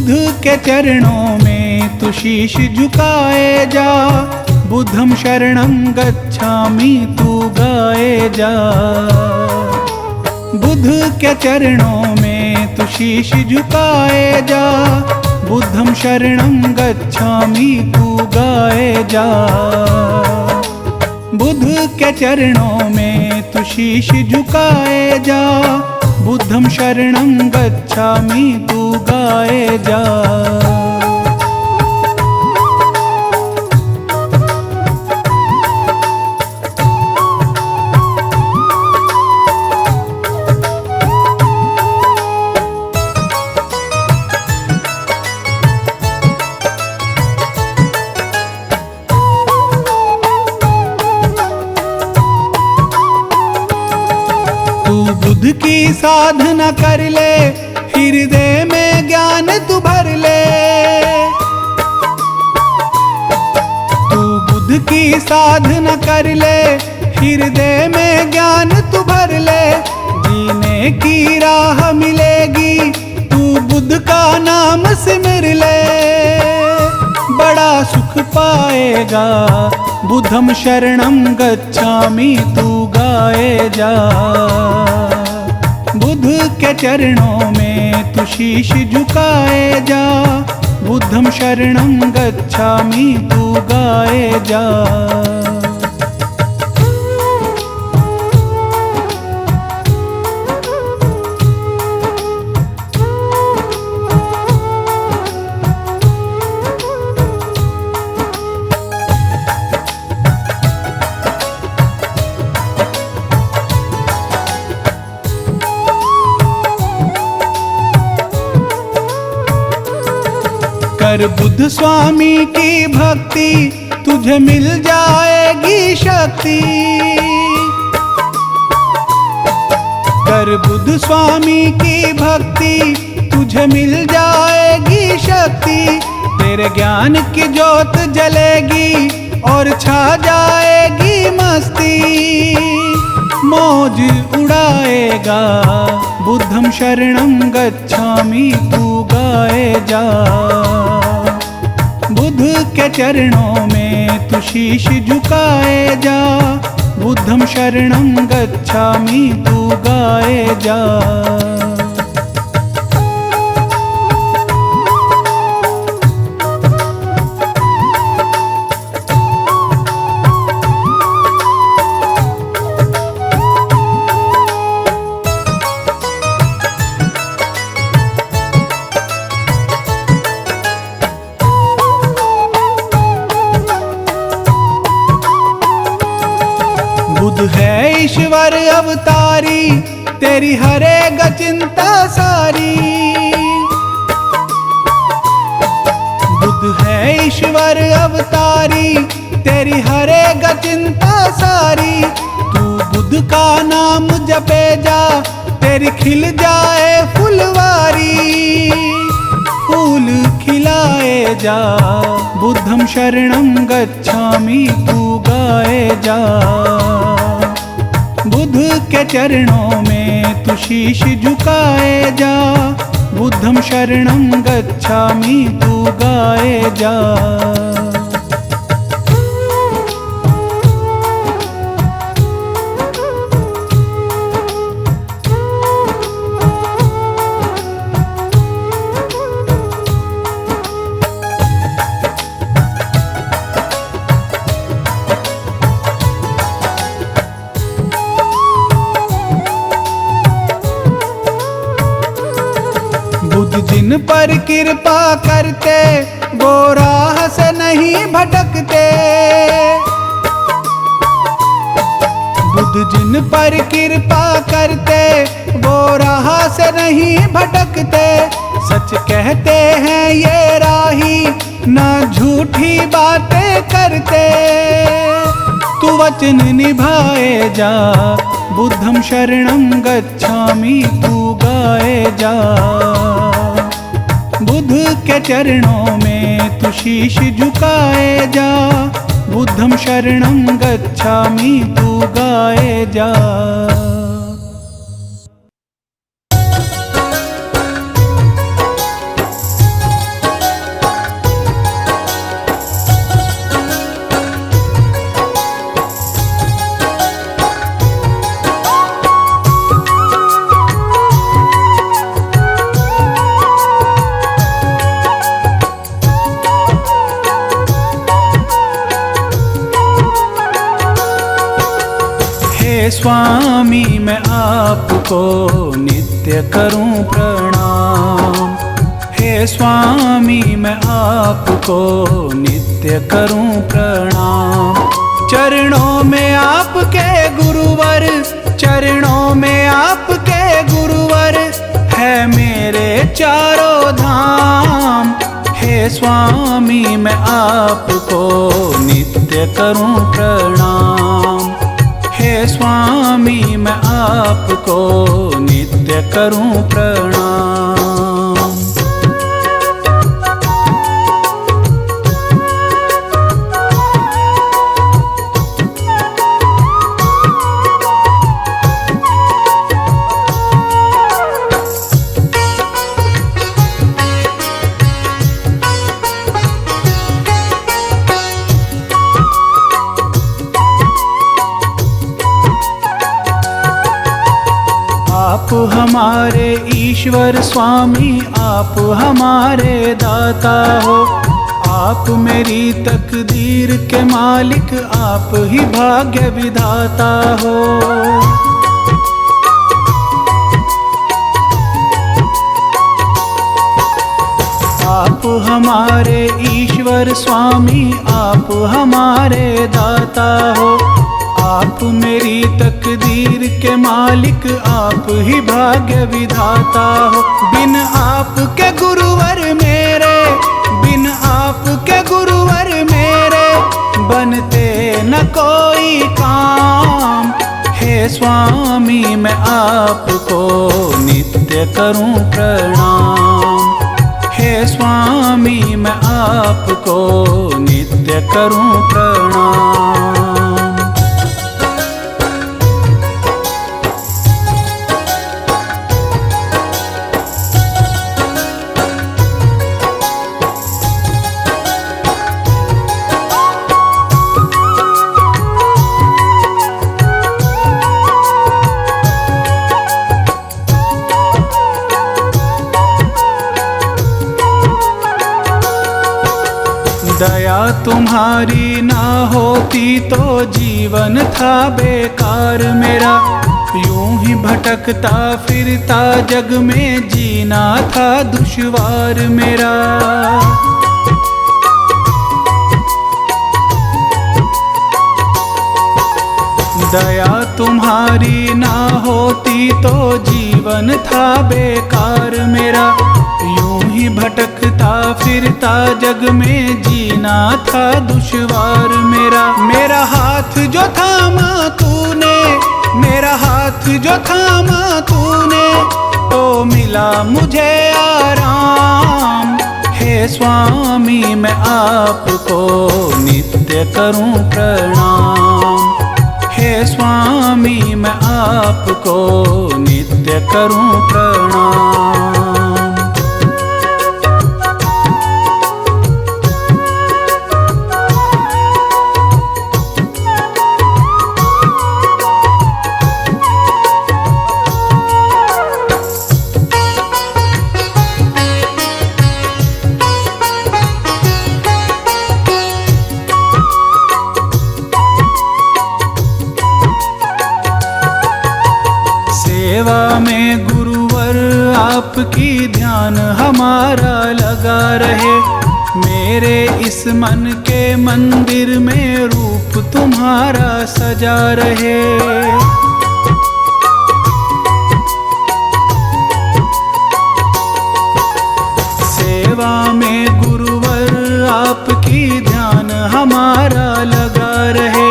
बुद्ध के चरणों में तू शीश झुकाए जा, बुद्धं शरणं गच्छामि तू गाए जा। बुद्ध के चरणों में तू शीश झुकाए जा, बुद्धं शरणं गच्छामि तू गाए जा। बुद्ध के चरणों में तू शीश झुकाए जा, बुद्धं शरणं गच्छामि तू गाए जा। बुद्ध की साधना कर ले, हृदय में ज्ञान तू भर ले। तू बुद्ध की साधना कर ले, हृदय में ज्ञान तू भर ले। जीने की राह मिलेगी, तू बुद्ध का नाम सिमर ले। बड़ा सुख पाएगा, बुद्धं शरणं गच्छामि तू गाए जा। बुद्ध के चरणों में तू शीश झुकाए जा, बुद्धं शरणं गच्छामि तू गाए जा। कर बुद्ध स्वामी की भक्ति, तुझे मिल जाएगी शक्ति। कर बुद्ध स्वामी की भक्ति, तुझे मिल जाएगी शक्ति। तेरे ज्ञान की ज्योत जलेगी और छा जाएगी मस्ती। मौज उड़ाएगा, बुद्धं शरणं गच्छामि तू गाए जा। बुद्ध के चरणों में तू शीश झुकाए जा, बुद्धं शरणं गच्छामि तू गाए जा। बुद्ध है ईश्वर अवतारी, तेरी हरेगा चिंता सारी। बुद्ध है ईश्वर अवतारी, तेरी हरेगा चिंता सारी। तू बुद्ध का नाम जपे जा, तेरी खिल जाए फुलवारी। फूल खिलाए जा, बुद्धं शरणं गच्छामि तू गाए जा। बुद्ध के चरणों में तू शीश झुकाए जा, बुद्धं शरणं गच्छामि तू गाए जा। बुद्ध जिन पर कृपा करते, वो राह से नहीं भटकते। बुद्ध जिन पर कृपा करते, वो राह से नहीं भटकते। सच कहते हैं ये राही, ना झूठी बातें करते। तू वचन निभाए जा, बुद्धं शरणं गच्छामि तू गाए जा। बुद्ध के चरणों में तू शीश झुकाए जा, बुद्धं शरणं गच्छामि तू गाए जा। स्वामी मैं आपको नित्य करूं प्रणाम। हे स्वामी मैं आपको नित्य करूं प्रणाम। चरणों में आपके गुरुवर, चरणों में आपके गुरुवर है मेरे चारों धाम। हे स्वामी मैं आपको नित्य करूं प्रणाम। हे स्वामी मैं आपको नित्य करूं प्रणाम। आप हमारे ईश्वर स्वामी, आप हमारे दाता हो। आप मेरी तकदीर के मालिक, आप ही भाग्य विधाता हो। आप हमारे ईश्वर स्वामी, आप हमारे दाता हो। आप मेरी तकदीर के मालिक, आप ही भाग्य विधाता हो। बिन आपके गुरुवर मेरे, बिन आपके गुरुवर मेरे बनते न कोई काम। हे स्वामी मैं आपको नित्य करूं प्रणाम। हे स्वामी मैं आपको नित्य करूं प्रणाम। दया तुम्हारी ना होती तो जीवन था बेकार मेरा। यूं ही भटकता फिरता जग में जीना था दुश्वार मेरा। दया तुम्हारी ना होती तो जीवन था बेकार मेरा। यूं ही भटकता फिरता जग में जीना था दुश्वार मेरा। मेरा हाथ जो थामा तूने, मेरा हाथ जो थामा तूने तो मिला मुझे आराम। हे स्वामी मैं आपको नित्य करूं प्रणाम। हे स्वामी मैं आपको नित्य करूं प्रणाम। सेवा में गुरुवर आपकी ध्यान हमारा लगा रहे। मेरे इस मन के मंदिर में रूप तुम्हारा सजा रहे। सेवा में गुरुवर आपकी ध्यान हमारा लगा रहे।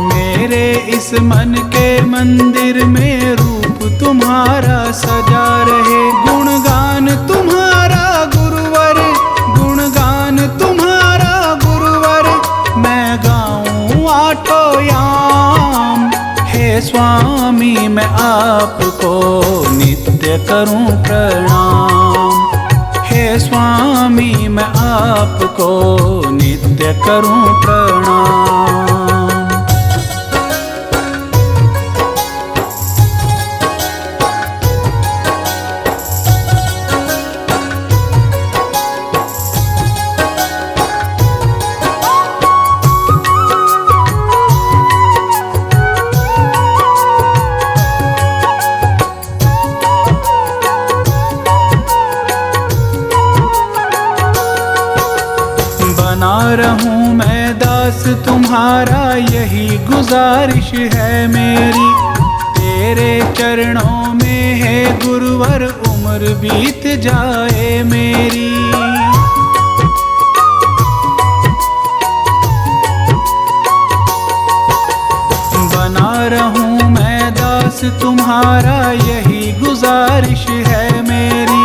मेरे इस मन के मंदिर में रूप तुम्हारा सजा रहे। गुणगान तुम्हारा गुरुवर, गुणगान तुम्हारा गुरुवर मैं गाऊं आठों याम। हे स्वामी मैं आपको नित्य करूं प्रणाम। हे स्वामी मैं आपको नित्य करूं प्रणाम। तुम्हारा यही गुजारिश है मेरी। तेरे चरणों में है गुरुवर उम्र बीत जाए मेरी। बना रहूं मैं दास तुम्हारा यही गुजारिश है मेरी।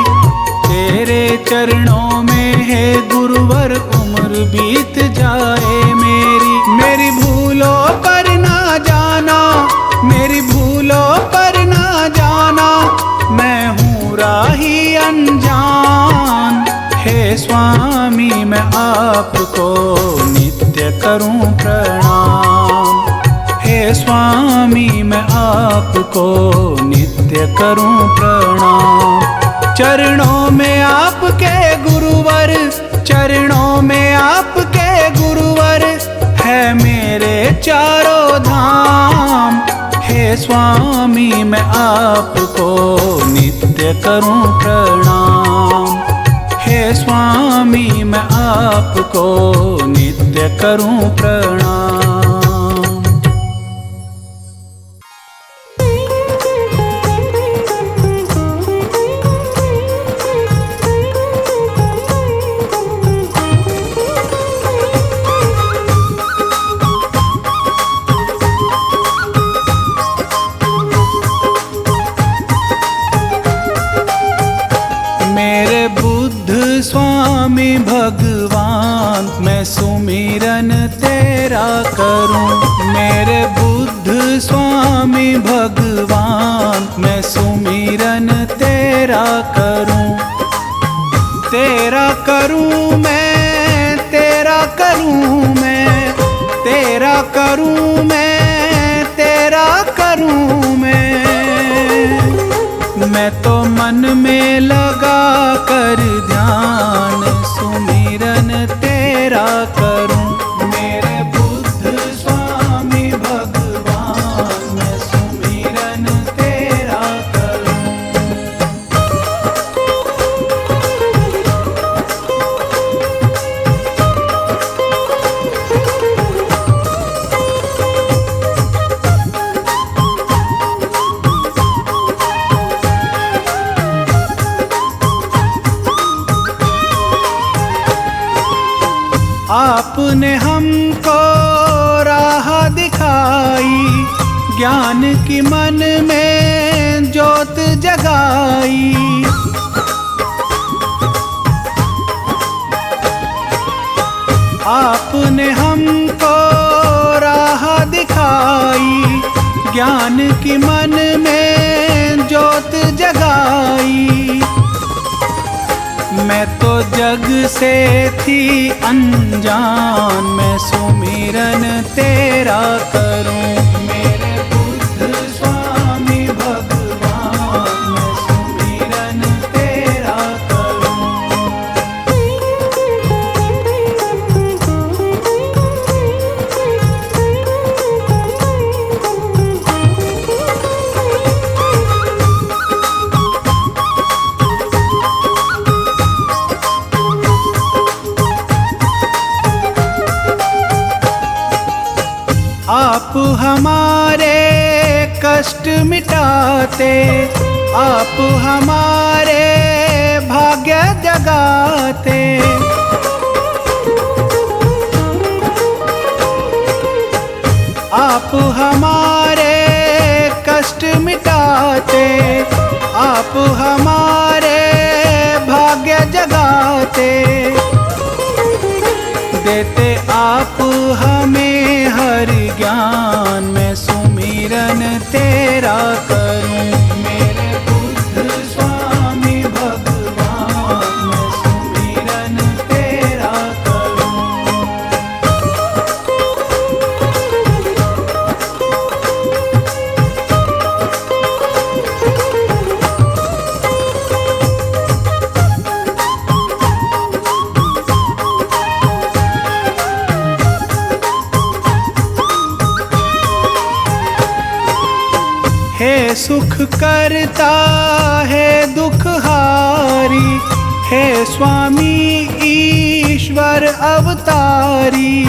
तेरे चरणों में है गुरुवर उम्र बीत जाए मेरी। मेरी भूलों पर ना जाना, मेरी भूलों पर ना जाना, मैं हूँ राही अनजान। हे स्वामी मैं आपको नित्य करूं प्रणाम। हे स्वामी मैं आपको नित्य करूं प्रणाम। चरणों में आपके गुरुवर, चरणों में आपके गुरुवर है मेरे चारों धाम। हे स्वामी मैं आपको नित्य करूं प्रणाम। हे स्वामी मैं आपको नित्य करूं प्रणाम। मेरे बुद्ध स्वामी भगवान मैं सुमिरन तेरा करूं। मेरे बुद्ध स्वामी भगवान मैं सुमिरन तेरा करूं। तेरा करूं मैं, तेरा करूं मैं, तेरा करूं मैं, तेरा करूं मैं तो मन में लगा कर ध्यान सुमिरन तेरा करूं। मेरे बुद्ध स्वामी भगवान मैं सुमिरन तेरा करूं। आपने हमको राह दिखाई, ज्ञान की मन में ज्योत जगाई। आपने हमको राह दिखाई, ज्ञान की मन में ज्योत जगाई। मैं तो जग से थी अनजान, मैं सुमिरन तेरा करूं। मेरे बुद्ध स्वामी भगवान मैं सुमिरन तेरा करूं। आप हमारे कष्ट मिटाते, आप हमारे भाग्य जगाते। आप हमारे कष्ट मिटाते, आप हमारे भाग्य जगाते। देते आप हमें हर ज्ञान, मैं सुमिरन तेरा करूं। मेरे बुद्ध स्वामी भगवान मैं सुमिरन तेरा करूं। हे सुख करता है दुख हारी, हे स्वामी ईश्वर अवतारी।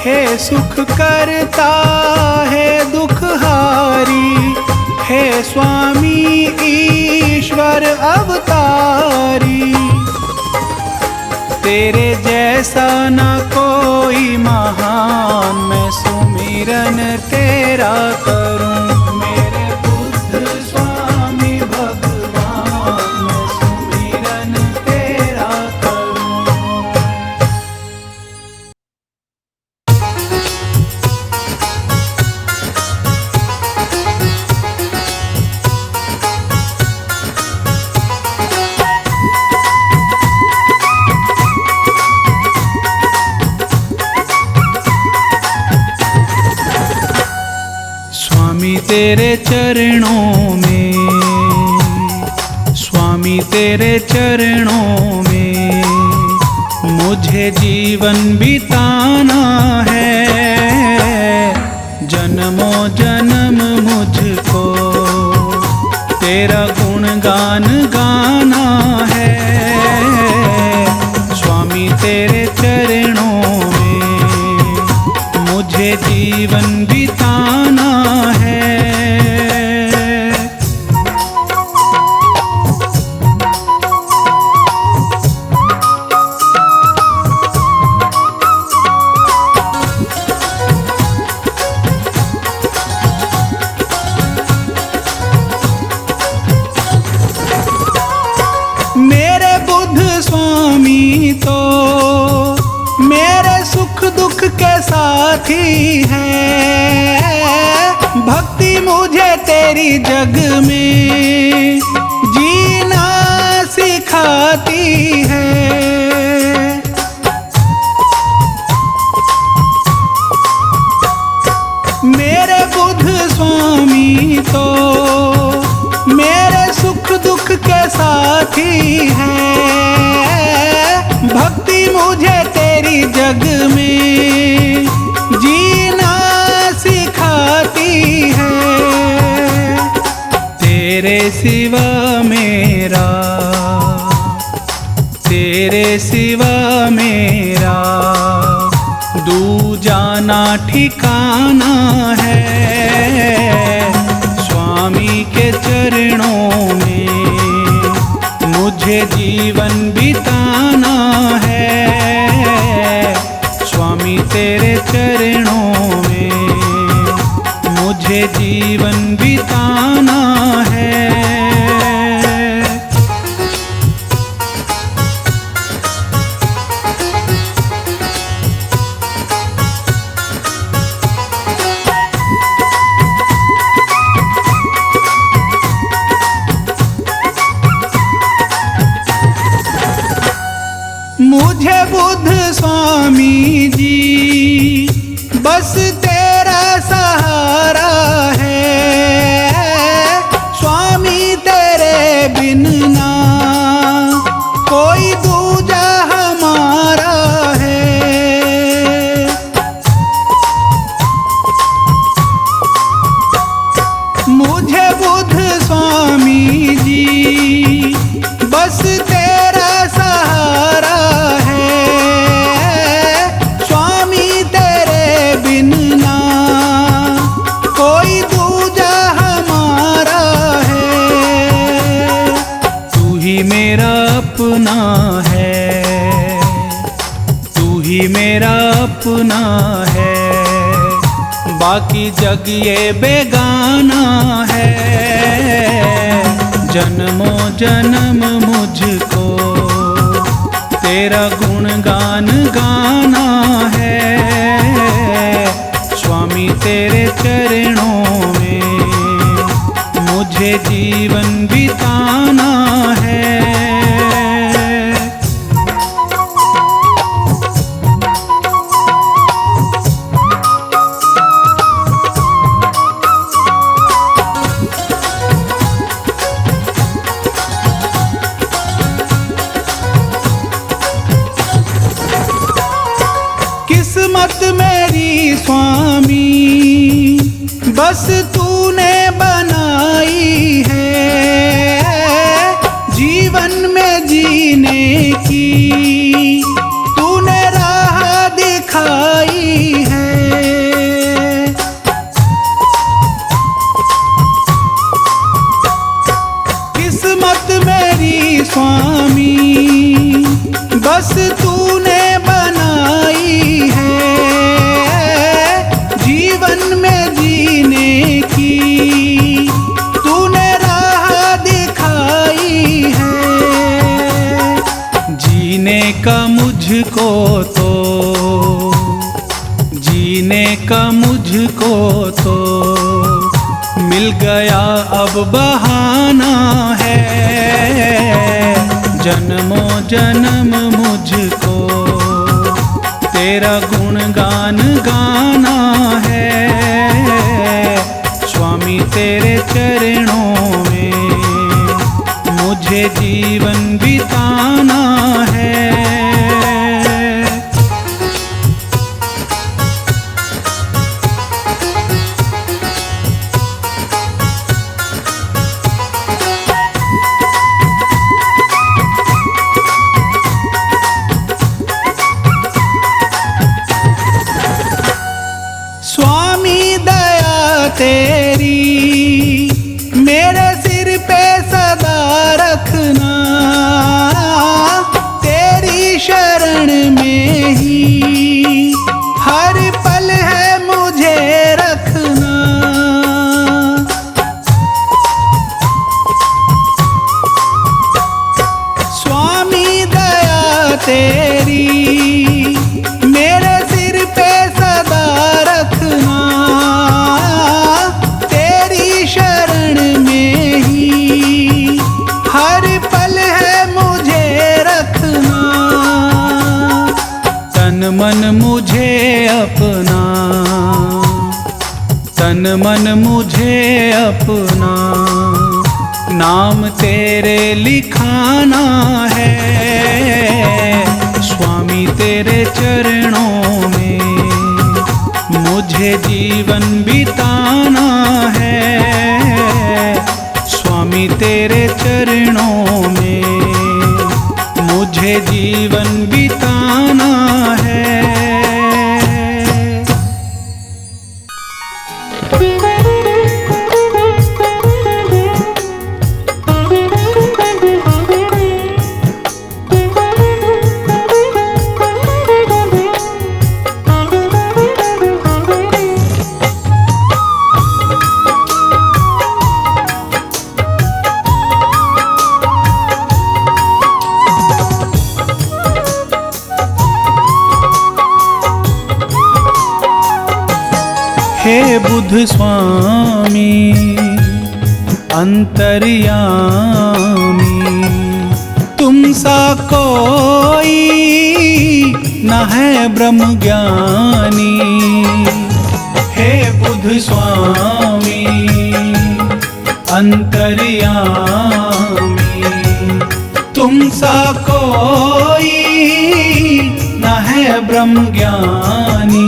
हे सुख करता है दुखहारी, हे स्वामी ईश्वर अवतारी। तेरे जैसा न कोई महान, मैं सुमिरन तेरा करूं। मेरे बुद्ध स्वामी भगवान, मैं सुमिरन तेरा करूं। स्वामी तेरे चरणों में, स्वामी तेरे चरणों में मुझे जीवन बिताना है। जन्मों जन्म मुझको तेरा गुणगान गाना है। स्वामी तेरे चरणों में मुझे जीवन बिताना है। मेरे बुद्ध स्वामी तो मेरे सुख दुख के साथी है। भक्ति मुझे तेरी जग में जीना सिखाती है। मेरे बुद्ध स्वामी तो मेरे सुख दुख के साथी है। भक्ति मुझे तेरी जग में जीना सिखाती है। तेरे सिवा मेरा, तेरे सिवा मेरा दूजा ना ठिकाना है। स्वामी के चरणों में मुझे जीवन बिताना है। स्वामी तेरे चरणों में मुझे जीवन बिताना है। मुझे बुद्ध स्वामी जी बस तेरा सहारा है। स्वामी तेरे बिन ना कोई दूजा हमारा है। मुझे बुद्ध स्वामी जी बस तेरा सहारा है। स्वामी तेरे बिन ना कोई दूजा हमारा है। तू ही मेरा अपना है, तू ही मेरा अपना है। बाकी जग ये बेगाना है। जन्मों जन्म मुझको तेरा गुणगान गाना है। स्वामी तेरे चरणों में मुझे जीवन बिताना है। किस्मत मेरी स्वामी बस तूने बनाई है। जीवन में जीने की तूने राह दिखाई है। जीने का मुझको तो, जीने का मुझको तो मिल गया अब बहाना है। जन्मों जन्म मुझको तेरा गुणगान गाना है। स्वामी तेरे चरणों में मुझे जीवन बिताना है। स्वामी दया तेरी मेरे सिर पे सदा रखना, तेरी शरण में ही हर पल है मुझे रखना। स्वामी दया तेरी मेरे सिर पे सदा रखना, तेरी शरण में ही हर पल है मुझे रखना। तन मन मुझे अपना, तन मन मुझे अपना नाम तेरे लिखाना है। स्वामी तेरे चरणों में मुझे जीवन बिताना है। स्वामी तेरे चरणों में मुझे जीवन बिताना है। हे बुद्ध स्वामी अंतर्यामी, तुम सा कोई न है ब्रह्म ज्ञानी। हे बुद्ध स्वामी अंतर्यामी, तुम सा कोई न है ब्रह्म ज्ञानी।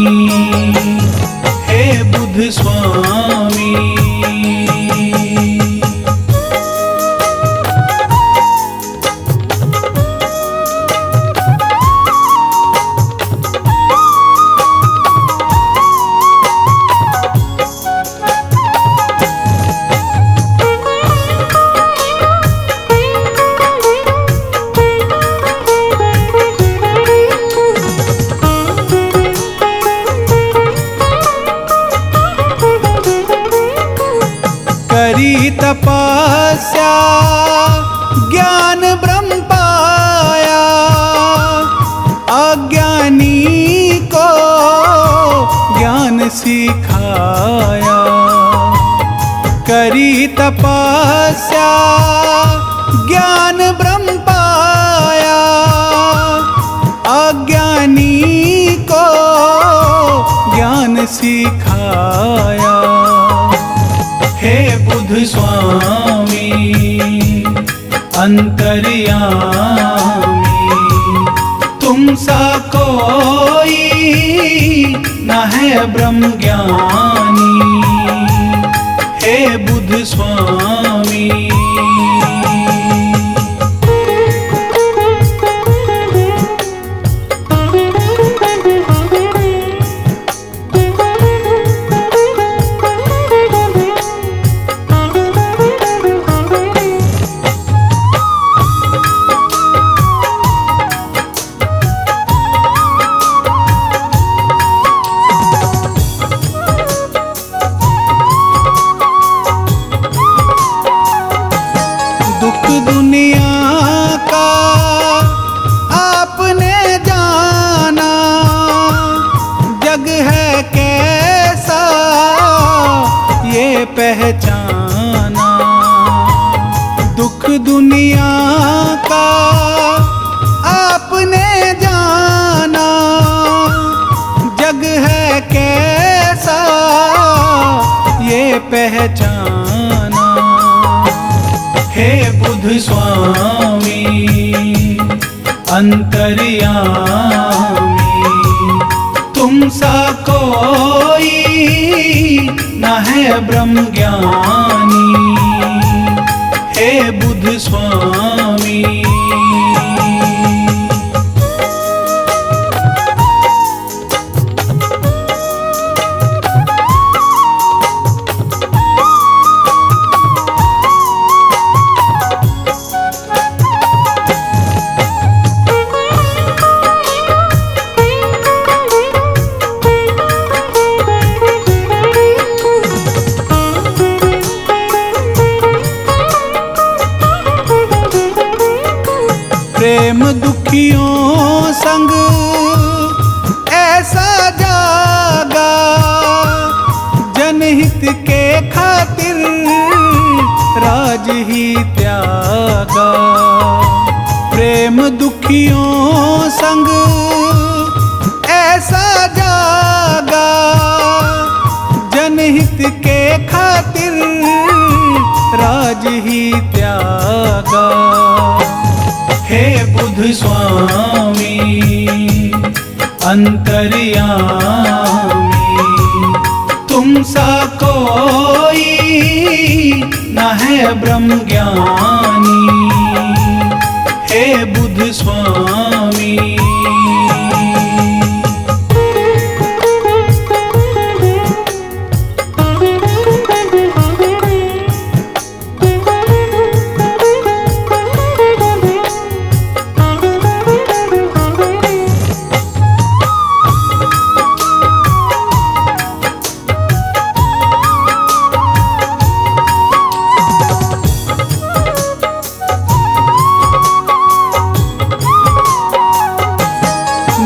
हे बुद्ध स्वामी करी तपस्या ज्ञान ब्रह्म पाया, अज्ञानी को ज्ञान सिखाया। करी तपस्या ज्ञान ब्रह्म पाया, अज्ञानी को ज्ञान सिखाया। हे बुद्ध स्वामी अंतर्यामी, तुम सा कोई न है ब्रह्म ज्ञानी। हे बुद्ध स्वामी स्वामी अंतर्यामी, तुम सा कोई न है ब्रह्म ज्ञानी, हे बुद्ध स्वामी। प्रेम दुखियों संग ऐसा जागा, जनहित के खातिर राज ही त्यागा। प्रेम दुखियों संग ऐसा जागा, जनहित के खातिर राज ही त्यागा। हे बुद्ध स्वामी अंतर्यामी, तुम सा कोई न है ब्रह्म ज्ञानी, हे बुद्ध स्वामी।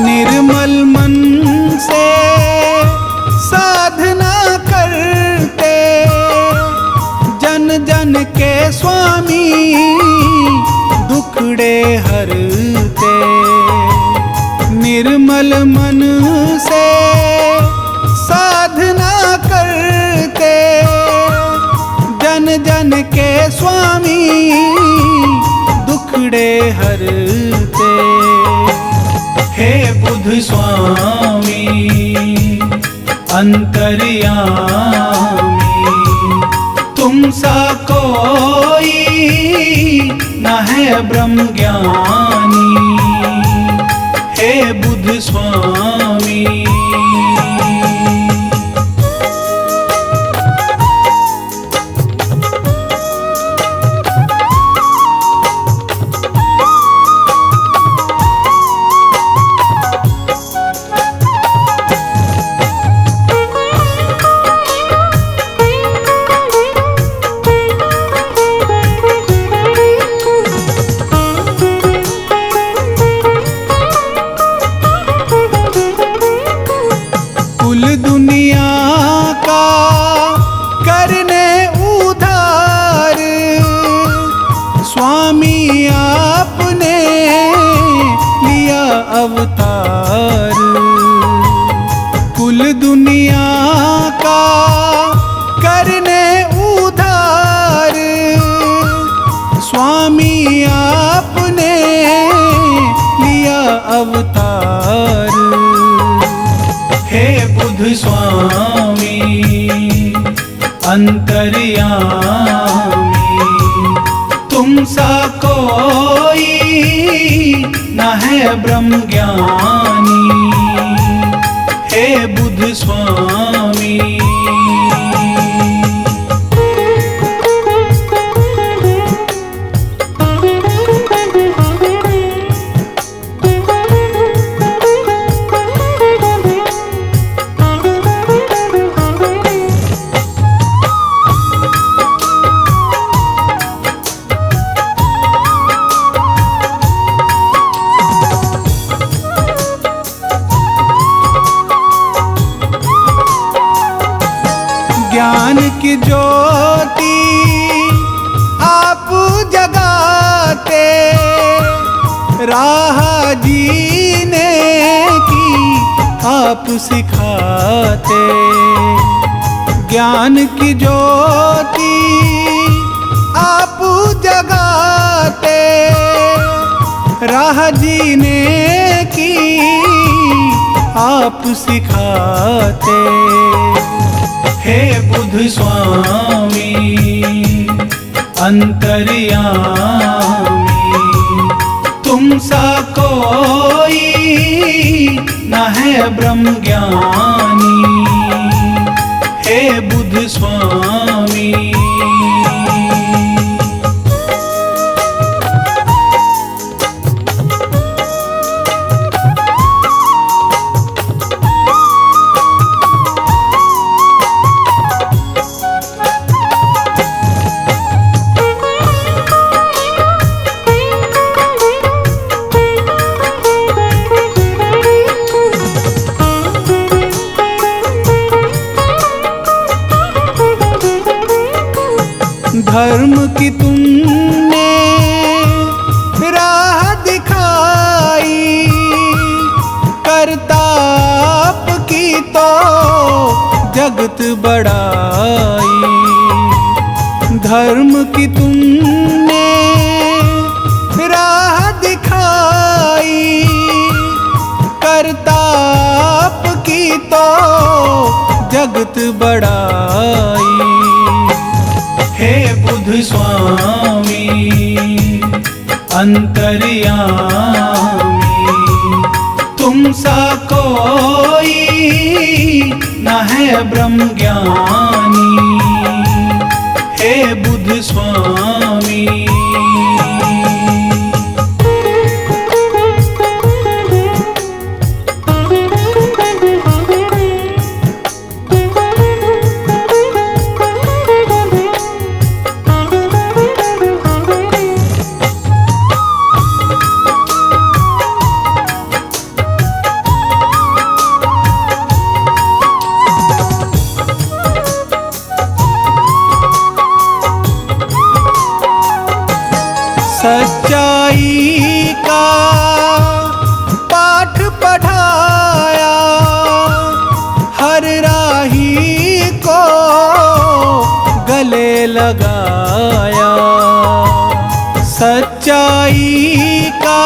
निर्मल मन से साधना करते, जन जन के स्वामी दुखड़े हरते। निर्मल मन से साधना करते, जन जन के स्वामी दुखड़े हरते। हे बुद्ध स्वामी अंतर्यामी, तुम सा कोई न है ब्रह्म ज्ञानी, हे बुद्ध स्वामी। दुनिया का करने उधार, स्वामी आपने लिया अवतार। कुल दुनिया का करने उधार, स्वामी आपने लिया अवतार। हे बुद्ध स्वामी अंतर्यामी, तुम सा कोई न है ब्रह्म ज्ञानी, हे बुद्ध स्वामी। ज्ञान की ज्योति आप जगाते, राह जीने की आप सिखाते। ज्ञान की ज्योति आप जगाते, राह जीने की आप सिखाते। हे बुद्ध स्वामी अंतर्यामी, तुम सा कोई न है ब्रह्म ज्ञानी। हे बुद्ध स्वामी धर्म की तुमने राह दिखाई, करताप की तो जगत बढ़ाई। धर्म की तुमने राह दिखाई, करताप की तो जगत बढ़ाई। हे बुद्ध स्वामी अंतर्यामी, तुम सा कोई न है ब्रह्म ज्ञानी। हे बुद्ध स्वामी सच्चाई का पाठ पढ़ाया, हर राही को गले लगाया। सच्चाई का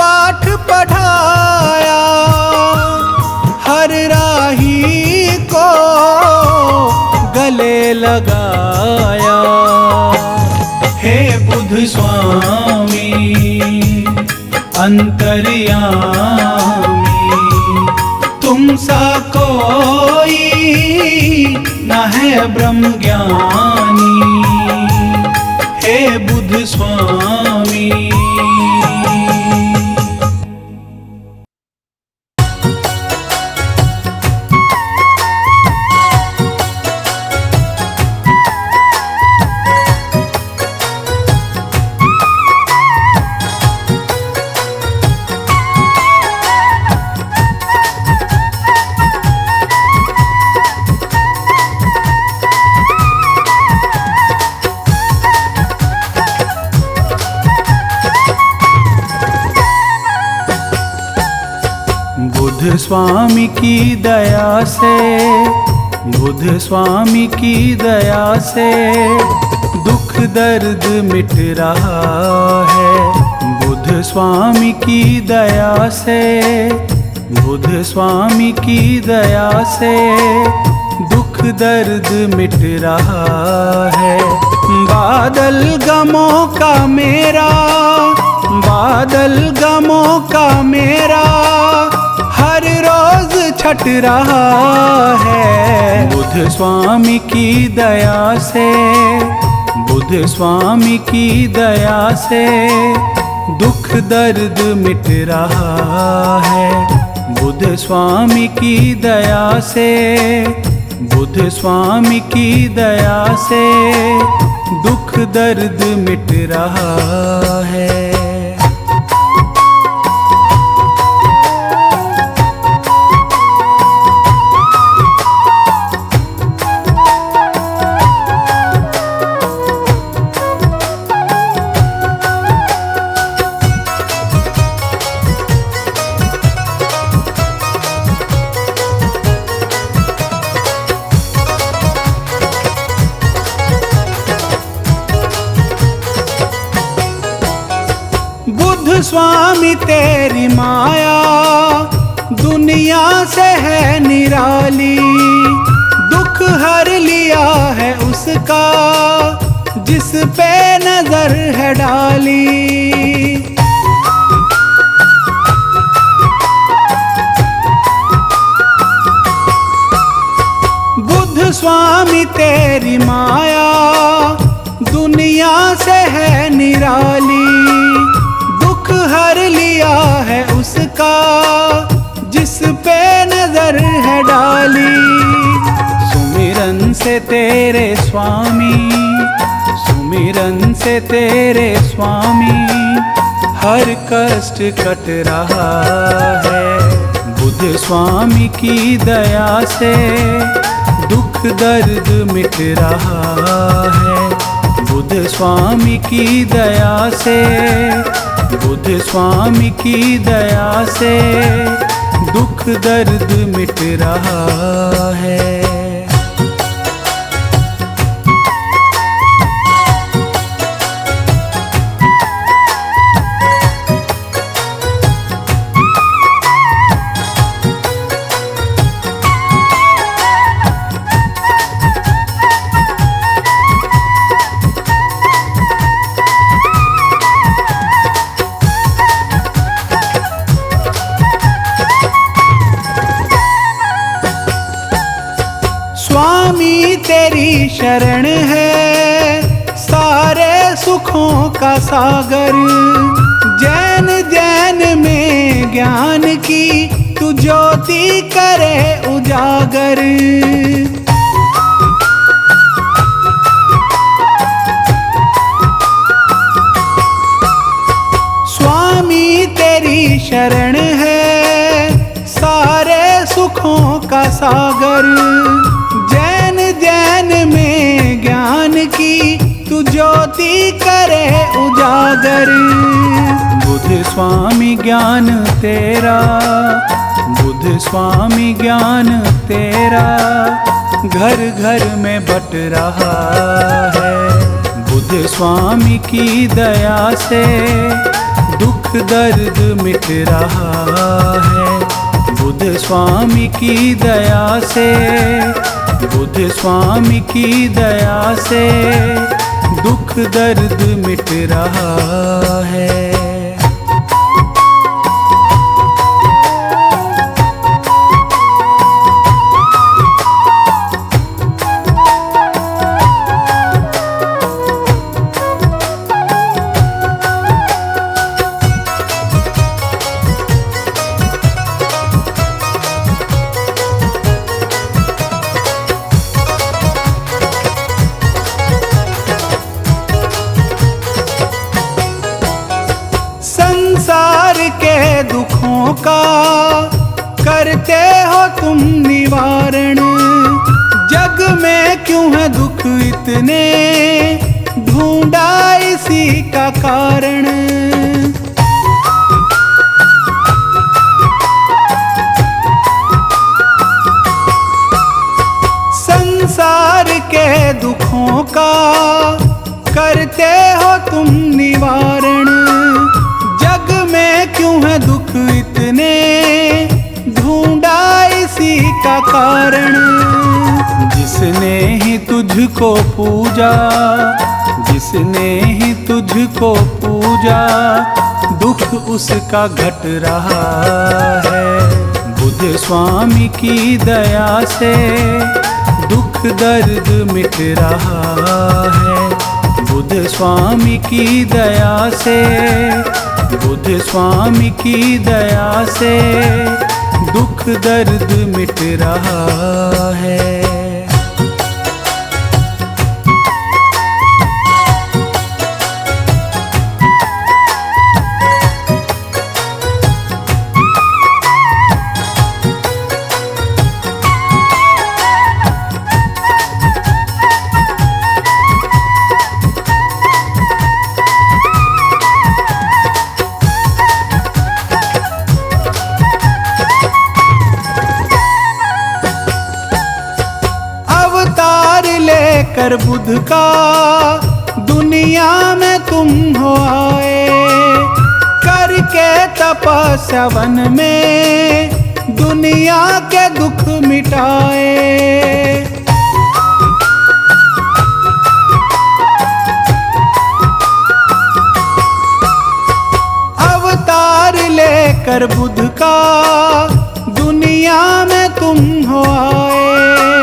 पाठ पढ़ाया, हर राही को गले लगाया। हे बुद्ध स्वामी अंतर्यामी, तुम सा कोई न है ब्रह्म ज्ञानी। हे बुद्ध स्वामी बुद्ध स्वामी की दया से, बुद्ध स्वामी की दया से दुख दर्द मिट रहा है। बुद्ध स्वामी की दया से, बुद्ध स्वामी की दया से दुख दर्द मिट रहा है। बादल गमों का मेरा, बादल गमों का मेरा हर रोज छट रहा है। बुद्ध स्वामी की दया से, बुद्ध स्वामी की दया से दुख दर्द मिट रहा है। बुद्ध स्वामी की दया से, बुद्ध स्वामी की दया से दुख दर्द मिट रहा है। स्वामी तेरी माया दुनिया से है निराली, दुख हर लिया है उसका जिस पे नजर है डाली। बुद्ध स्वामी तेरी माया दुनिया से है निराली, दुख हर लिया है उसका जिस पे नजर है डाली। सुमिरन से तेरे स्वामी, सुमिरन से तेरे स्वामी हर कष्ट कट रहा है। बुद्ध स्वामी की दया से दुख दर्द मिट रहा है। बुद्ध स्वामी की दया से, बुद्ध स्वामी की दया से दुख दर्द मिट रहा है। स्वामी तेरी शरण है सारे सुखों का सागर, जैन जैन में ज्ञान की तू ज्योति करे उजागर। स्वामी तेरी शरण है सारे सुखों का सागर, जैन जैन में ज्ञान की तू ज्योति करे उजागर। बुद्ध स्वामी ज्ञान तेरा, बुद्ध स्वामी ज्ञान तेरा घर घर में बट रहा है। बुद्ध स्वामी की दया से दुख दर्द मिट रहा है। बुद्ध स्वामी की दया से, बुद्ध स्वामी की दया से दुख दर्द मिट रहा है। संसार के दुखों का करते हो तुम निवारण, जग में क्यों है दुख इतने ढूंढा इसी का कारण। संसार के दुखों का करते हो तुम निवारण, जग में क्यों है दुख इतने ढूंढा इसी का कारण। जिसने ही तुझको पूजा, जिसने ही तुझको पूजा दुख उसका घट रहा है। बुद्ध स्वामी की दया से दुख दर्द मिट रहा है। बुद्ध स्वामी की दया से, बुद्ध स्वामी की दया से दुख दर्द मिट रहा है। कर बुद्ध का दुनिया में तुम हो आए, करके करके तपस्या वन में दुनिया के दुख मिटाए। अवतार लेकर बुद्ध का दुनिया में तुम हो आए।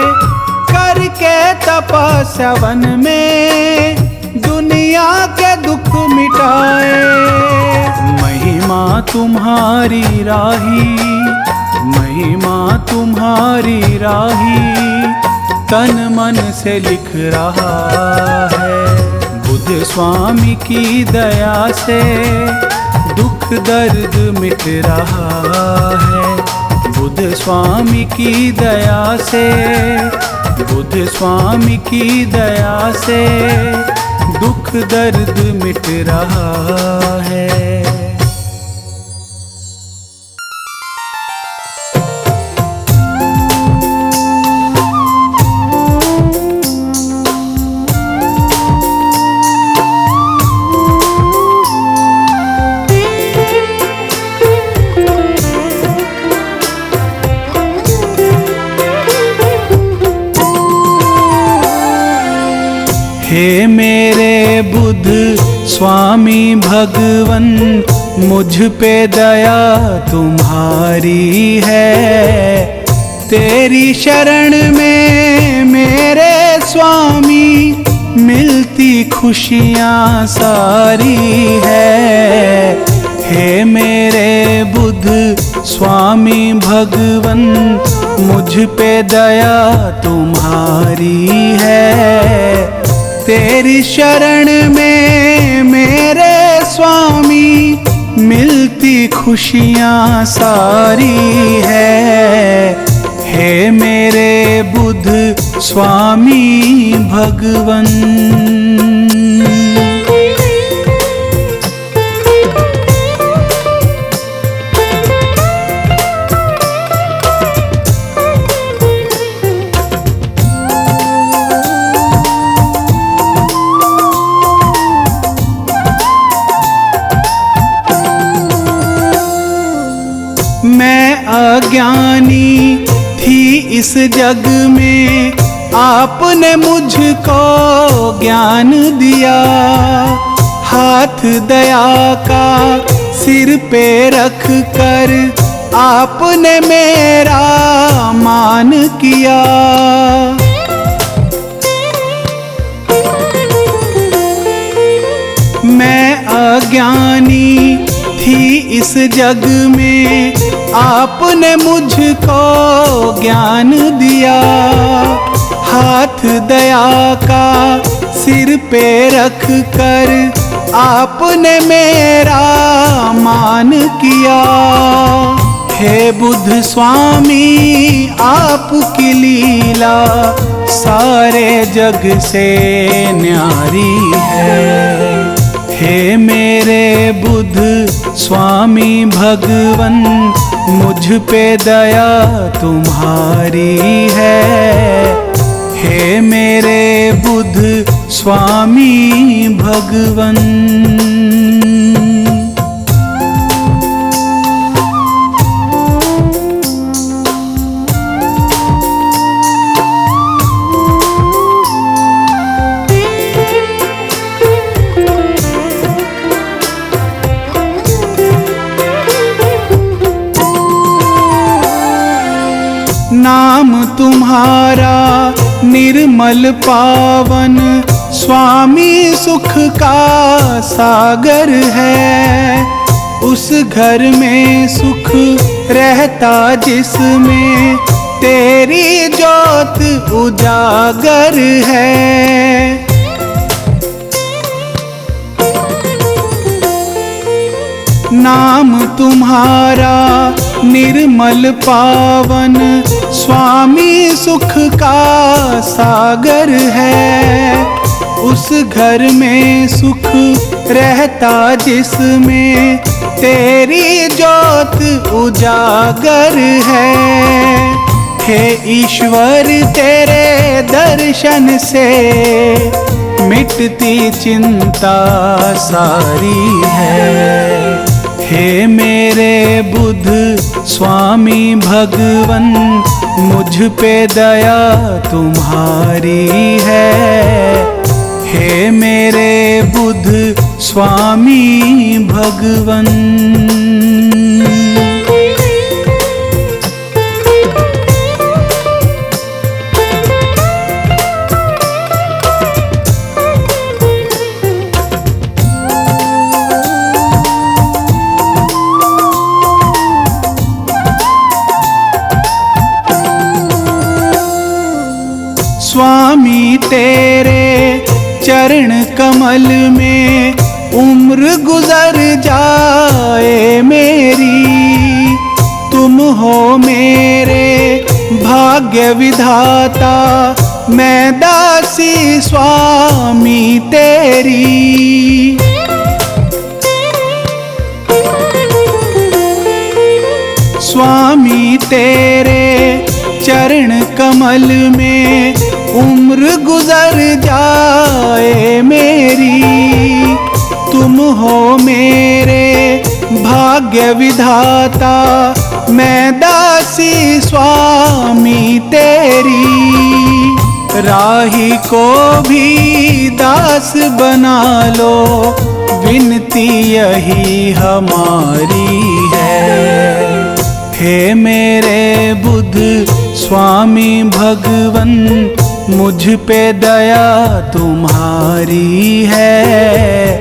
करके तपस्या वन में दुनिया के दुख मिटाए। महिमा तुम्हारी राही, महिमा तुम्हारी राही, तन मन से लिख रहा है। बुद्ध स्वामी की दया से दुख दर्द मिट रहा है। बुद्ध स्वामी की दया से, बुद्ध स्वामी की दया से दुख दर्द मिट रहा है। हे मेरे बुद्ध स्वामी भगवन, मुझ पे दया तुम्हारी है। तेरी शरण में मेरे स्वामी मिलती खुशियाँ सारी है। हे मेरे बुद्ध स्वामी भगवन, मुझ पे दया तुम्हारी है। तेरी शरण में मेरे स्वामी मिलती खुशियाँ सारी है। हे मेरे बुद्ध स्वामी भगवन। मैं अज्ञानी थी इस जग में, आपने मुझको ज्ञान दिया। हाथ दया का सिर पे रख कर आपने मेरा मान किया। मैं अज्ञानी थी इस जग में, आपने मुझको ज्ञान दिया। हाथ दया का सिर पे रख कर आपने मेरा मान किया। हे बुद्ध स्वामी आपकी लीला सारे जग से न्यारी है। हे मेरे बुद्ध स्वामी भगवन, मुझ पे दया तुम्हारी है। हे मेरे बुद्ध स्वामी भगवन। नाम तुम्हारा निर्मल पावन, स्वामी सुख का सागर है। उस घर में सुख रहता जिसमें तेरी ज्योत उजागर है। नाम तुम्हारा निर्मल पावन, स्वामी सुख का सागर है। उस घर में सुख रहता जिसमें तेरी ज्योत उजागर है। हे ईश्वर तेरे दर्शन से मिटती चिंता सारी है। हे मेरे बुद्ध स्वामी भगवन, मुझ पे दया तुम्हारी है। हे मेरे बुद्ध स्वामी भगवन। स्वामी तेरे चरण कमल में उम्र गुजर जाए मेरी, तुम हो मेरे भाग्य विधाता, मैं दासी स्वामी तेरी। स्वामी तेरे चरण कमल में उम्र गुजर जाए मेरी, तुम हो मेरे भाग्य विधाता, मैं दासी स्वामी तेरी। राही को भी दास बना लो, विनती यही हमारी है। हे मेरे बुद्ध स्वामी भगवन, मुझ पे दया तुम्हारी है।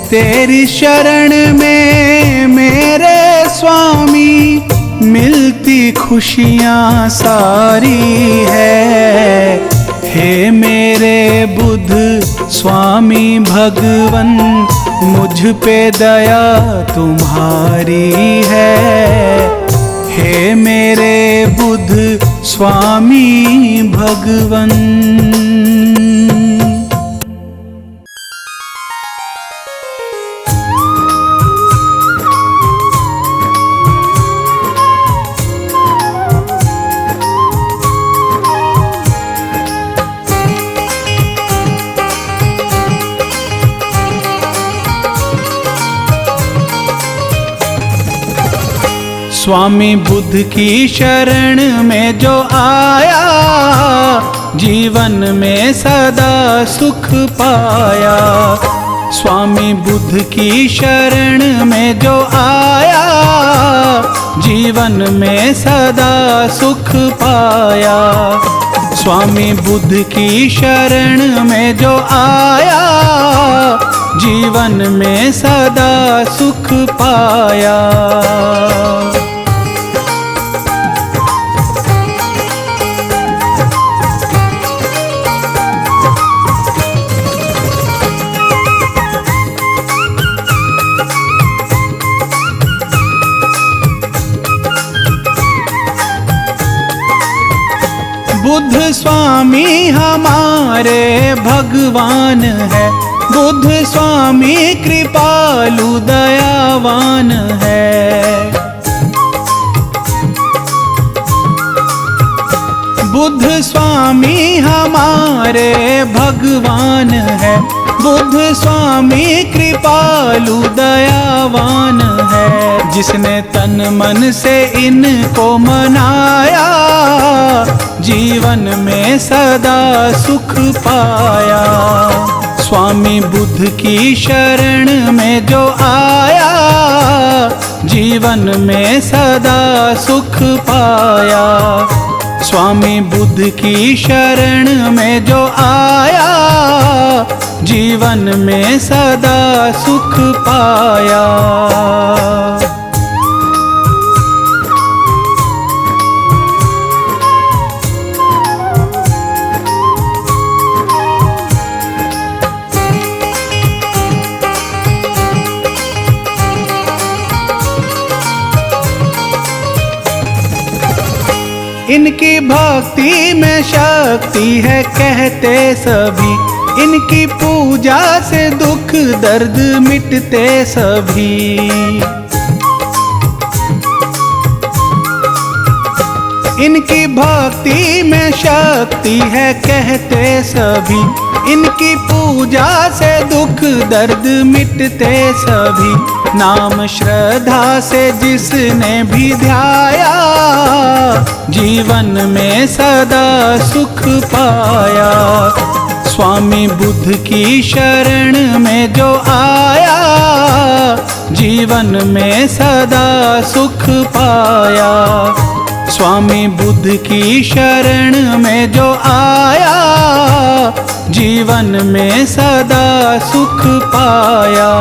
तेरी शरण में मेरे स्वामी मिलती खुशियाँ सारी है। हे मेरे बुद्ध स्वामी भगवन, मुझ पे दया तुम्हारी है। हे मेरे बुद्ध स्वामी भगवन। स्वामी बुद्ध की शरण में जो आया, जीवन में सदा सुख पाया। स्वामी बुद्ध की शरण में जो आया, जीवन में सदा सुख पाया। स्वामी बुद्ध की शरण में जो आया, जीवन में सदा सुख पाया। बुद्ध स्वामी हमारे भगवान है, बुद्ध स्वामी कृपालु दयावान है। बुद्ध स्वामी हमारे भगवान है, बुद्ध स्वामी कृपालु दयावान है। जिसने तन मन से इनको मनाया, जीवन में सदा सुख पाया। स्वामी बुद्ध की शरण में जो आया, जीवन में सदा सुख पाया। स्वामी बुद्ध की शरण में जो आया, जीवन में सदा सुख पाया। इनकी भक्ति में शक्ति है कहते सभी, इनकी पूजा से दुख दर्द मिटते सभी। इनकी भक्ति में शक्ति है कहते सभी, इनकी पूजा से दुख दर्द मिटते सभी। नाम श्रद्धा से जिसने भी ध्याया, जीवन में सदा सुख पाया। स्वामी बुद्ध की शरण में जो आया, जीवन में सदा सुख पाया। स्वामी बुद्ध की शरण में जो आया, जीवन में सदा सुख पाया।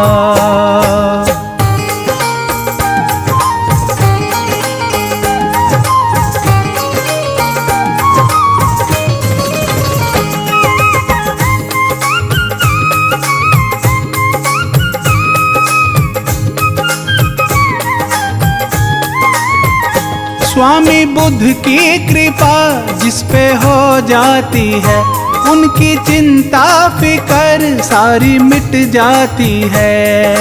स्वामी बुद्ध की कृपा जिस पे हो जाती है, उनकी चिंता फिकर सारी मिट जाती है।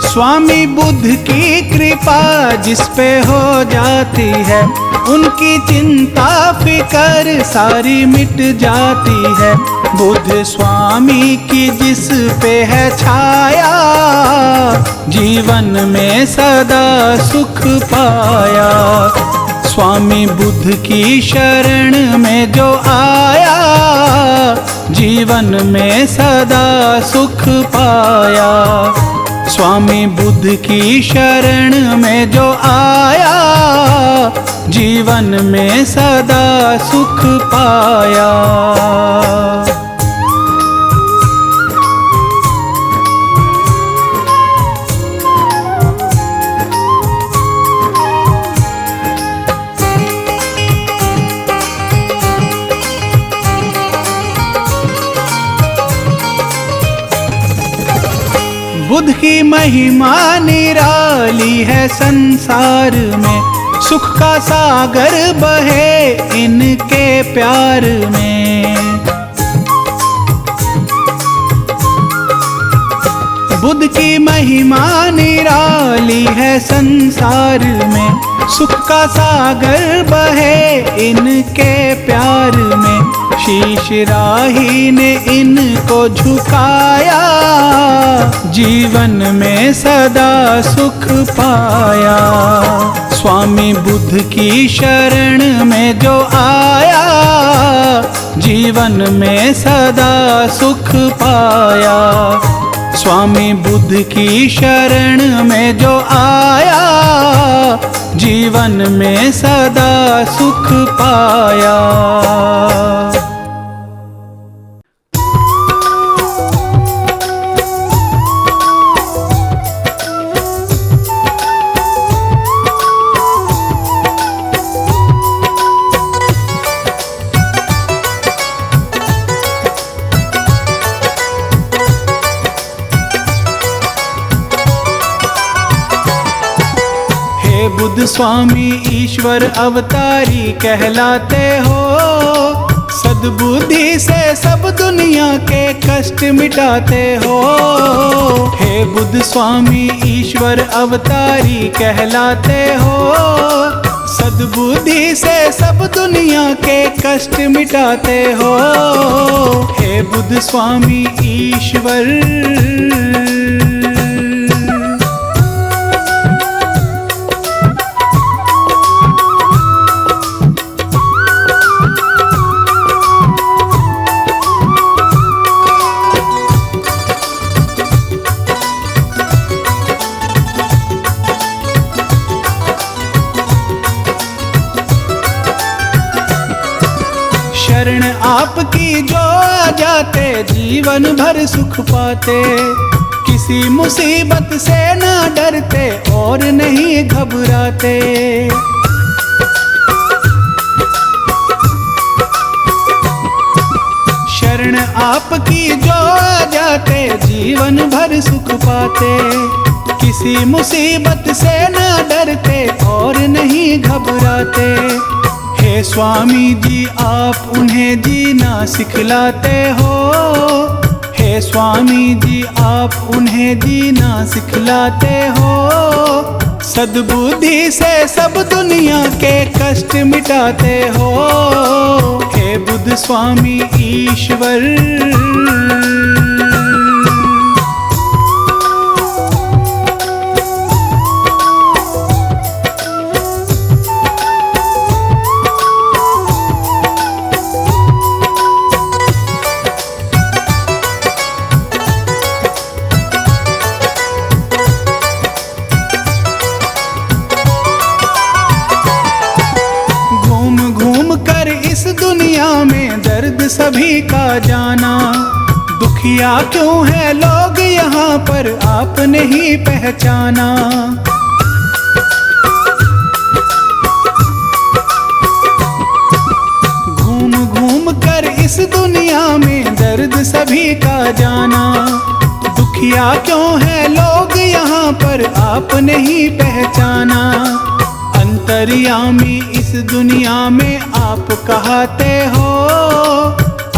स्वामी बुद्ध की कृपा जिस पे हो जाती है, उनकी चिंता फिकर सारी मिट जाती है। बुद्ध स्वामी की जिस पे है छाया, जीवन में सदा सुख पाया। स्वामी बुद्ध की शरण में जो आया, जीवन में सदा सुख पाया। स्वामी बुद्ध की शरण में जो आया, जीवन में सदा सुख पाया। बुद्ध की महिमा निराली है संसार में, सुख का सागर बहे इनके प्यार में। बुद्ध की महिमा निराली है संसार में, सुख का सागर बहे इनके प्यार में। शीश राही ने इनको झुकाया, जीवन में सदा सुख पाया। स्वामी बुद्ध की शरण में जो आया, जीवन में सदा सुख पाया। स्वामी बुद्ध की शरण में जो आया, जीवन में सदा सुख पाया। बुद्ध स्वामी ईश्वर अवतारी कहलाते हो, सद्बुद्धि से सब दुनिया के कष्ट मिटाते हो। हे बुद्ध स्वामी ईश्वर अवतारी कहलाते हो, सद्बुद्धि से सब दुनिया के कष्ट मिटाते हो। हे बुद्ध स्वामी ईश्वर शरण आपकी जो आ जाते, जीवन भर सुख पाते। किसी मुसीबत से ना डरते और नहीं घबराते। शरण आपकी जो आ जाते, जीवन भर सुख पाते। किसी मुसीबत से ना डरते और नहीं घबराते। हे स्वामी जी आप उन्हें जीना सिखलाते हो। हे स्वामी जी आप उन्हें जीना सिखलाते हो। सद्बुद्धि से सब दुनिया के कष्ट मिटाते हो। हे बुद्ध स्वामी ईश्वर सभी का जाना। दुखिया क्यों है लोग यहाँ पर आपने ही पहचाना। घूम घूम कर इस दुनिया में दर्द सभी का जाना। दुखिया क्यों है लोग यहाँ पर आपने ही पहचाना। अंतर्यामी इस दुनिया में आप कहते हो।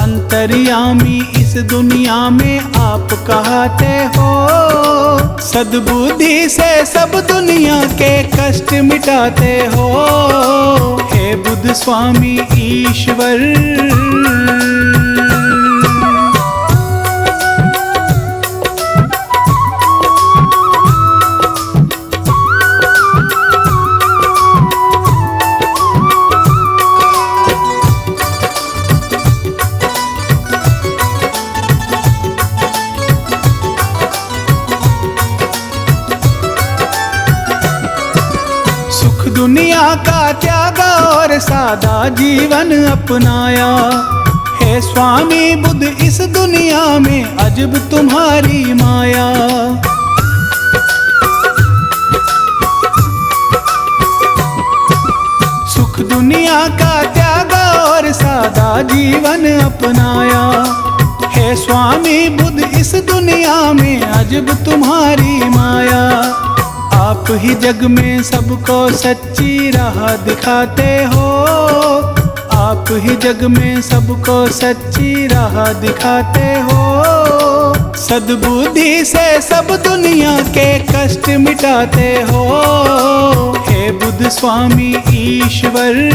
अंतर्यामी इस दुनिया में आप कहते हो। सद्बुद्धि से सब दुनिया के कष्ट मिटाते हो। हे बुद्ध स्वामी ईश्वर। दुनिया का त्यागा और सादा जीवन अपनाया। हे स्वामी बुद्ध इस दुनिया में अजब तुम्हारी माया। सुख दुनिया का त्यागा और सादा जीवन अपनाया। हे स्वामी बुद्ध इस दुनिया में अजब तुम्हारी माया। आप ही जग में सबको सच्ची राह दिखाते हो। आप ही जग में सबको सच्ची राह दिखाते हो। सद्बुद्धि से सब दुनिया के कष्ट मिटाते हो। हे बुद्ध स्वामी ईश्वर।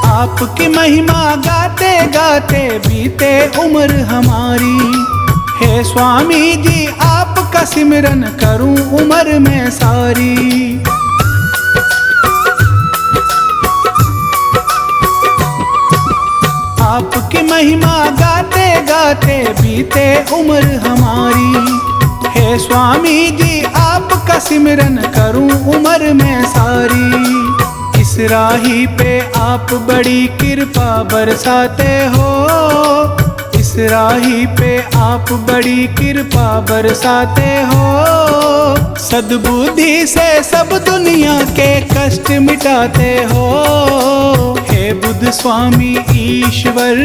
आपकी महिमा गाते गाते बीते उम्र हमारी। हे स्वामी जी आपका सिमरन करूं उम्र में सारी। आपकी महिमा गाते गाते बीते उम्र हमारी। हे स्वामी जी आपका सिमरन करूं उम्र में सारी। इस राही पे आप बड़ी कृपा बरसाते हो। इस राही पे आप बड़ी कृपा बरसाते हो। सद्बुद्धि से सब दुनिया के कष्ट मिटाते हो। हे बुद्ध स्वामी ईश्वर।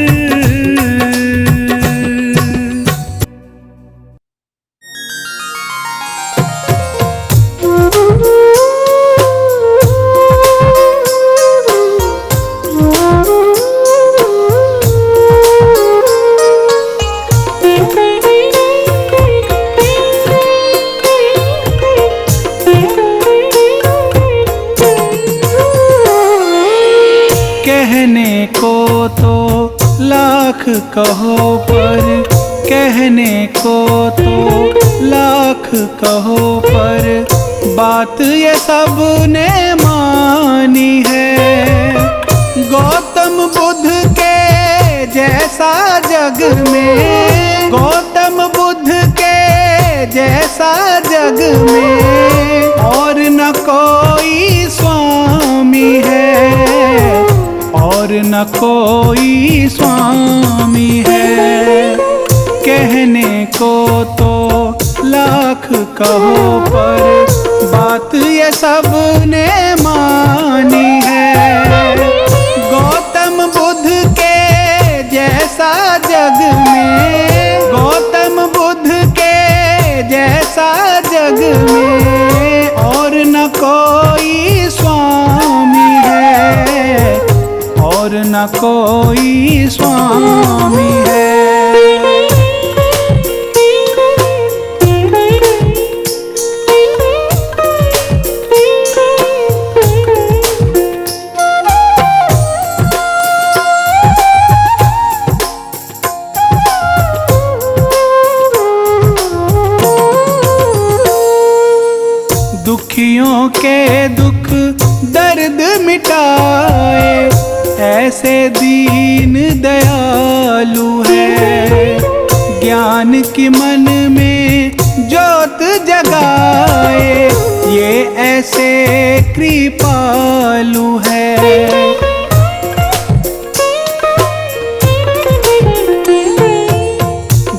कहने को तो लाख कहो पर, कहने को तो लाख कहो पर, बात ये सब ने मानी है। गौतम बुद्ध के जैसा जग में, गौतम बुद्ध के जैसा जग में और न कोई स्वामी है, और न कोई स्वामी है। कहने को तो लाख कहो पर, बात ये सब ने मानी है। गौतम बुद्ध के जैसा जग में, गौतम बुद्ध के जैसा जग में और न कोई स्वामी है, और न कोई स्वामी है। ऐसे दीन दयालु है। ज्ञान की मन में ज्योत जगाए, ये ऐसे कृपालु है।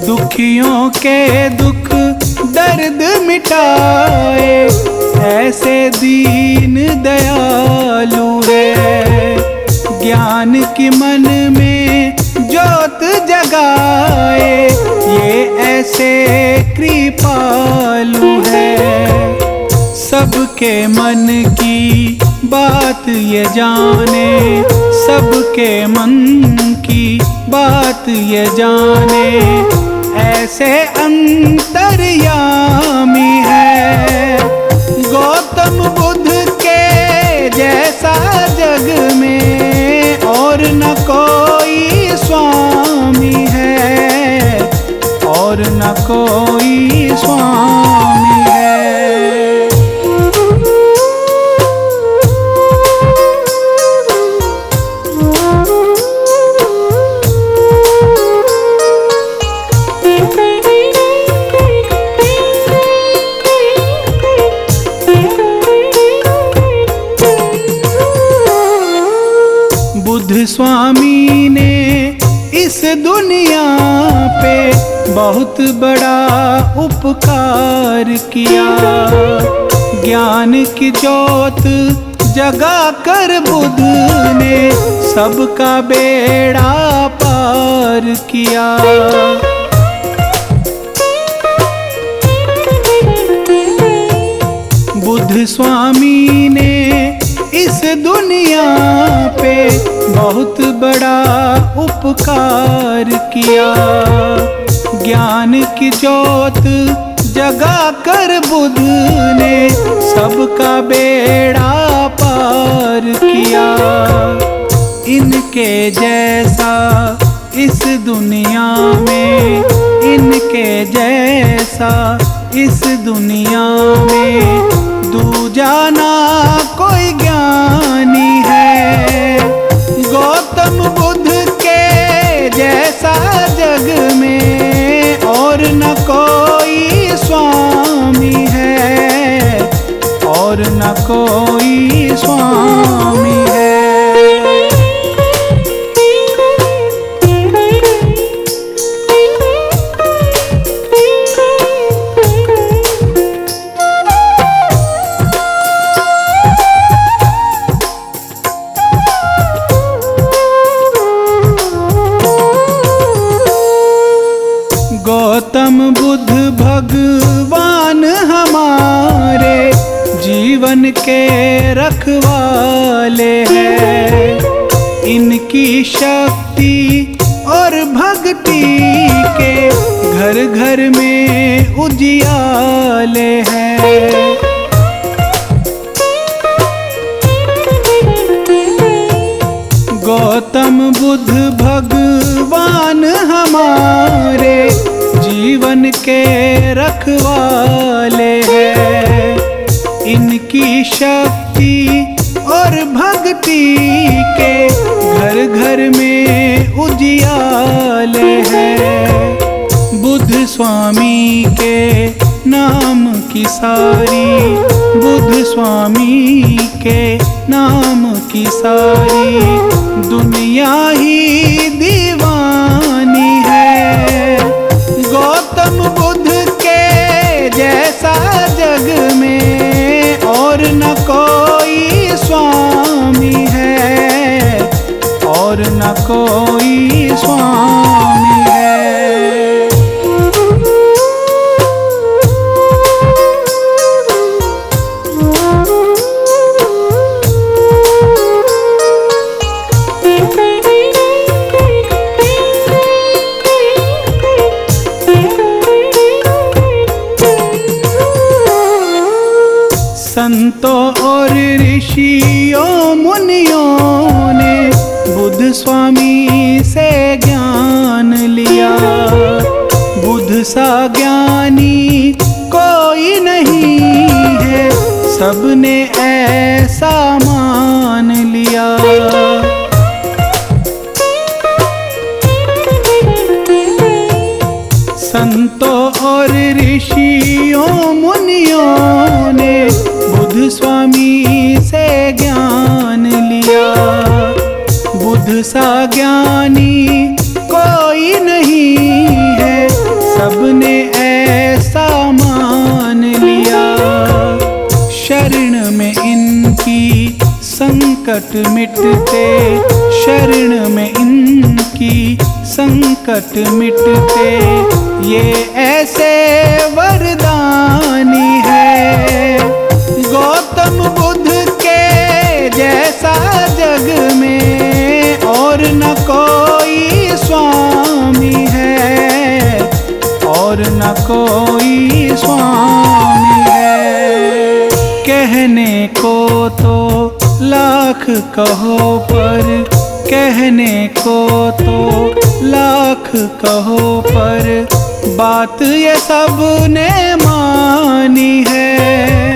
दुखियों के दुख दर्द मिटाए, ऐसे दीन दयालु है। ज्ञान की मन में ज्योत जगाए, ये ऐसे कृपालु है। सबके मन की बात ये जाने, सबके मन की बात ये जाने, ऐसे अंतर्यामी है। गौतम बुद्ध के जैसा जग में और न कोई स्वामी है, और न कोई स्वामी है। बुद्ध स्वामी ने इस दुनिया पे बहुत बड़ा उपकार किया। ज्ञान की ज्योत जगा कर बुद्ध ने सबका बेड़ा पार किया। बुद्ध स्वामी ने इस दुनिया पे बहुत बड़ा उपकार किया। ज्ञान की ज्योत जगा कर बुद्ध ने सबका बेड़ा पार किया। इनके जैसा इस दुनिया में, इनके जैसा इस दुनिया में दूजा ना कोई ज्ञानी है। गौतम बुद्ध के जैसा जग में और न कोई स्वामी है, और न कोई स्वामी है। गौतम बुद्ध भगवान हमारे जीवन के रखवाले हैं। इनकी शक्ति और भक्ति के घर घर में उजियाले हैं। गौतम बुद्ध भगवान हमारे जीवन के रखवाले हैं। इनकी शक्ति और भक्ति के घर घर में उजियाले हैं। बुद्ध स्वामी के नाम की सारी, बुद्ध स्वामी के नाम की सारी दुनिया ही दीवानी है। गौतम बुद्ध के जैसा जग में और न कोई स्वामी है, और न कोई स्वामी है। संतों और ऋषियों मुनियों ने बुद्ध स्वामी से ज्ञान लिया। बुद्ध सा ज्ञानी कोई नहीं है, सबने ऐसा मान लिया। संतों और ऋषियों मुनियों ने बुद्ध स्वामी से ज्ञान लिया। बुद्ध सा ज्ञानी कोई नहीं है, सबने ऐसा मान लिया। शरण में इनकी संकट मिटते, शरण में इनकी संकट मिटते, ये ऐसे वरदानी है। गौतम बुद्ध के जैसा जग में और न कोई स्वामी है, और न कोई स्वामी है। कहने को तो लाख कहो पर, कहने को तो लाख कहो पर, बात ये सब ने मानी है।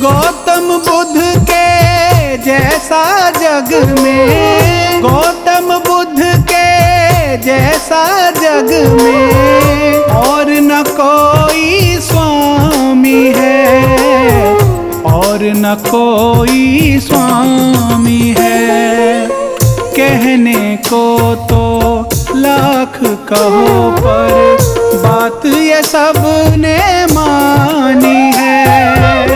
गौतम बुद्ध के जैसा जग में, गौतम बुद्ध के जैसा जग में और न कोई स्वामी है, और न कोई स्वामी है। कहने को तो लाख कहो पर, बात ये सब ने मानी है।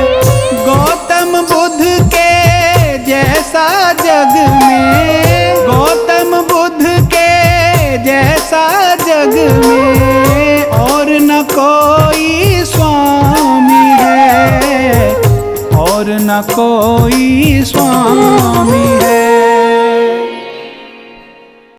गौतम बुद्ध के जैसा जग में, गौतम बुद्ध के जैसा जग में और न कोई स्वामी है, और न कोई स्वामी है।